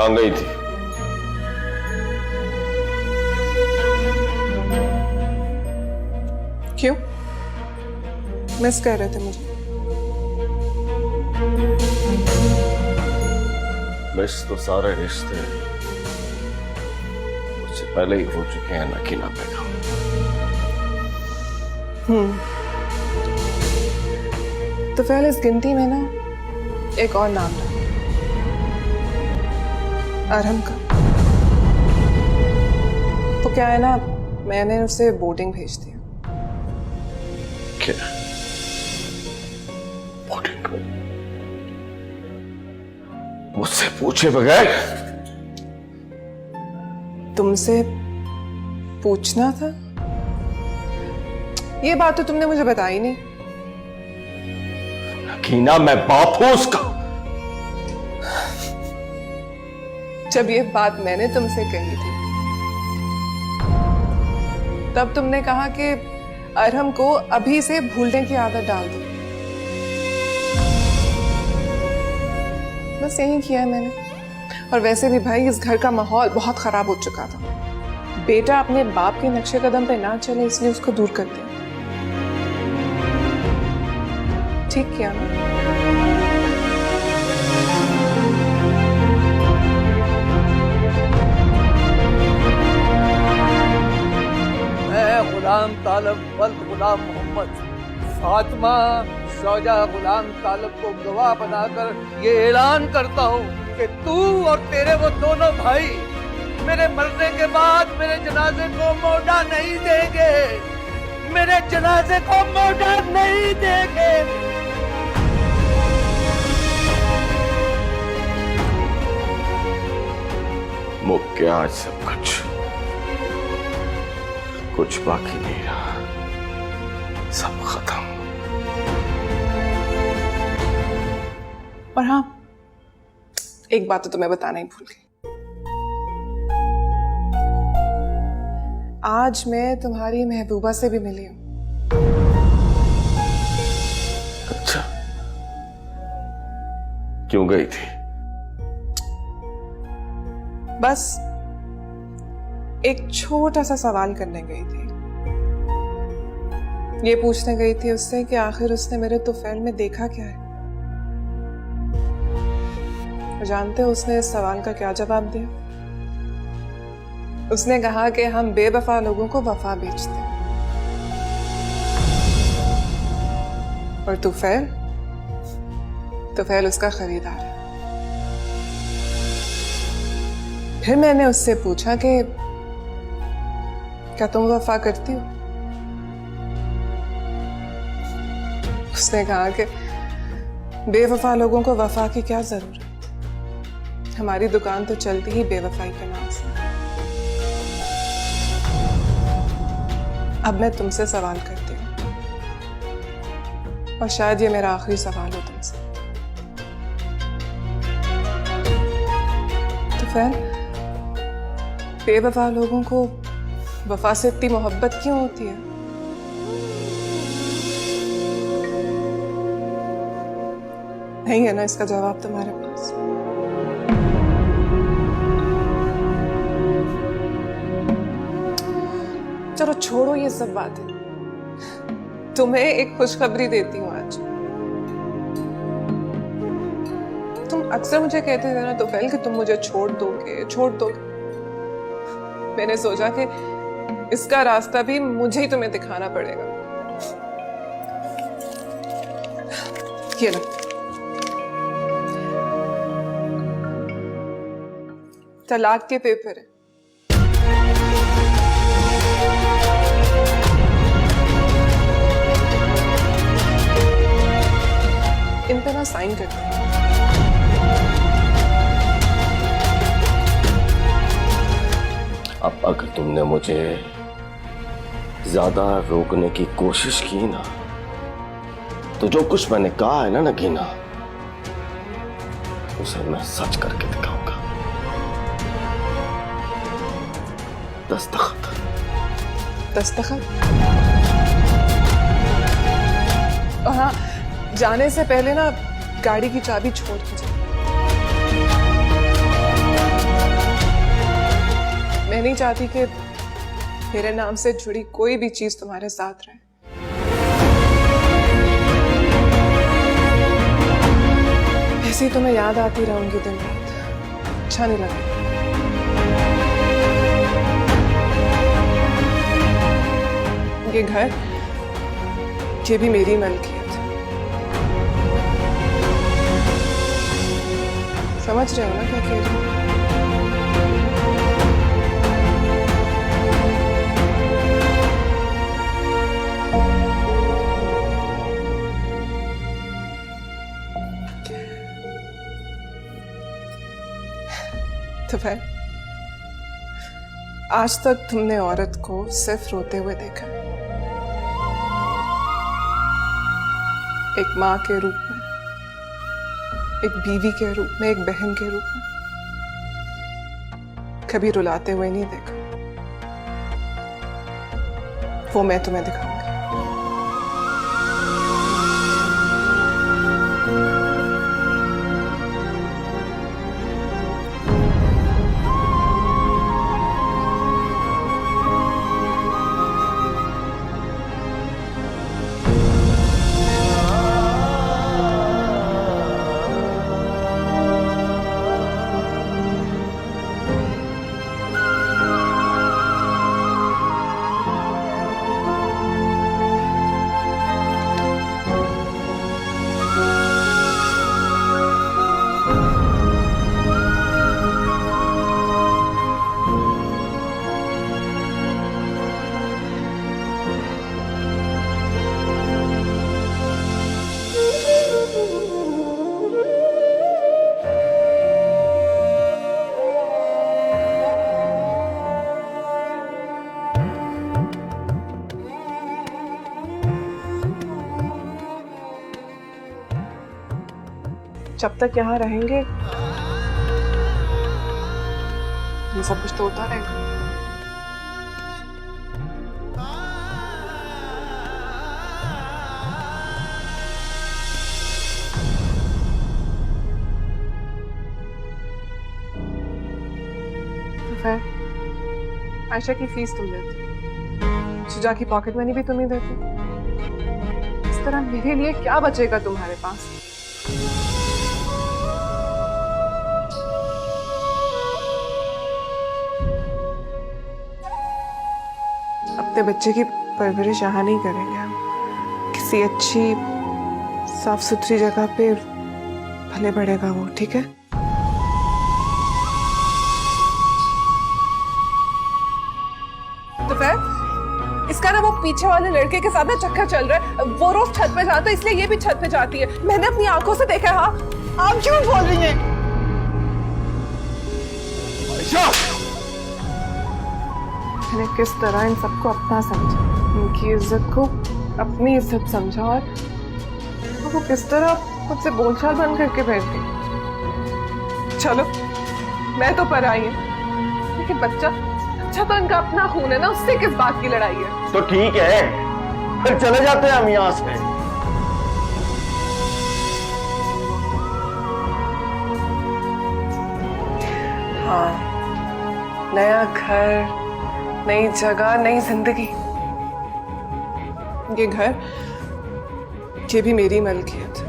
कहाँ गई थी? क्यों मिस कर रहे थे मुझे? मिस तो सारे रिश्ते उससे पहले ही हो चुके हैं नकीना बेगम। तो पहले इस गिनती में ना एक और नाम था, अरहम का। तो क्या है ना, मैंने उसे बोर्डिंग भेज दिया। क्या बोर्डिंग? मुझसे पूछे बगैर? तुमसे पूछना था? ये बात तो तुमने मुझे बताई नहीं। नकीना, मैं बाप हूं उसका। जब ये बात मैंने तुमसे कही थी तब तुमने कहा कि अरहम को अभी से भूलने की आदत डाल दो। बस यही किया है मैंने। और वैसे भी भाई, इस घर का माहौल बहुत खराब हो चुका था। बेटा अपने बाप के नक्शे कदम पे ना चले, इसलिए उसको दूर कर दिया। ठीक किया ना? गुलाम तालब वल्द गुलाम मोहम्मद फातिमा शौजा गुलाम तालब को गवाह बनाकर ये ऐलान करता हूँ कि तू और तेरे वो दोनों भाई मेरे मरने के बाद मेरे जनाजे को मोड़ा नहीं देंगे। मेरे जनाजे को मोड़ा नहीं देंगे। मुक गया आज सब कुछ बाकी नहीं रहा, सब खत्म। और हाँ, एक बात तो तुम्हें बताना ही भूल गई। आज मैं तुम्हारी महबूबा से भी मिली हूं। अच्छा, क्यों गई थी? बस एक छोटा सा सवाल करने गई थी। ये पूछने गई थी उससे कि आखिर उसने मेरे तुफैल में देखा क्या है। जानते हो उसने इस सवाल का क्या जवाब दिया? उसने कहा कि हम बेवफा लोगों को वफा बेचते हैं, और तुफैल उसका खरीदार है। फिर मैंने उससे पूछा कि क्या तुम वफा करती हो? उसने कहा कि बेवफा लोगों को वफा की क्या जरूरत, हमारी दुकान तो चलती ही बेवफाई के नाम से। अब मैं तुमसे सवाल करती हूँ, और शायद ये मेरा आखिरी सवाल हो तुमसे। तो फिर बेवफा लोगों को वफा से इतनी मोहब्बत क्यों होती है? नहीं है ना इसका जवाब तुम्हारे पास? चलो छोड़ो ये सब बातें। तुम्हें एक खुशखबरी देती हूँ आज। तुम अक्सर मुझे कहते थे ना तुफैल कि तुम मुझे छोड़ दोगे। मैंने सोचा कि इसका रास्ता भी मुझे ही तुम्हें दिखाना पड़ेगा। ये लो, तलाक के पेपर है। इन पे ना साइन कर दो। अब अगर तुमने मुझे ज्यादा रोकने की कोशिश की ना, तो जो कुछ मैंने कहा है ना नगीना, उसे मैं सच करके दिखाऊंगा। दस्तखत। और हाँ, जाने से पहले ना गाड़ी की चाबी छोड़ के जाओ। मैं नहीं चाहती कि मेरे नाम से जुड़ी कोई भी चीज तुम्हारे साथ रहे। ऐसे ही तुम्हें याद आती रहूंगी दिन रात, अच्छा नहीं लगेगा। ये घर, ये भी मेरी मलकियत है। समझ रहे हो ना क्या कह रही हूँ? तो फिर आज तक तुमने औरत को सिर्फ रोते हुए देखा, एक माँ के रूप में, एक बीवी के रूप में, एक बहन के रूप में। कभी रुलाते हुए नहीं देखा। वो मैं तुम्हें दिखाऊंगी। जब तक यहाँ रहेंगे ये सब कुछ तो होता रहेगा। तो फिर आयशा की फीस तुम देते, शुजा की पॉकेट मनी भी तुम ही देते। इस तरह मेरे लिए क्या बचेगा तुम्हारे पास? अपने बच्चे की परवरिश यहाँ नहीं करेंगे हम, किसी अच्छी साफ सुथरी जगह पे भले बढ़ेगा वो, ठीक है? तो फिर इसका ना वो पीछे वाले लड़के के साथ ना चक्कर चल रहा है। वो रोज छत पे जाता है, इसलिए ये भी छत पे जाती है। मैंने अपनी आंखों से देखा है। हाँ, आप क्यों बोल रही हैं? मैंने किस तरह इन सबको अपना समझा, उनकी इज्जत को अपनी इज्जत समझा, और वो किस तरह मुझसे बोलचाल बंद करके बैठ गई। चलो मैं तो पराई हूं, लेकिन बच्चा तो इनका अपना खून है ना, उससे किस बात की लड़ाई है? तो ठीक है, फिर चले जाते हैं हम यहाँ से। हाँ, नया घर, नई जगह, नई जिंदगी। ये घर, ये भी मेरी मलकियत है।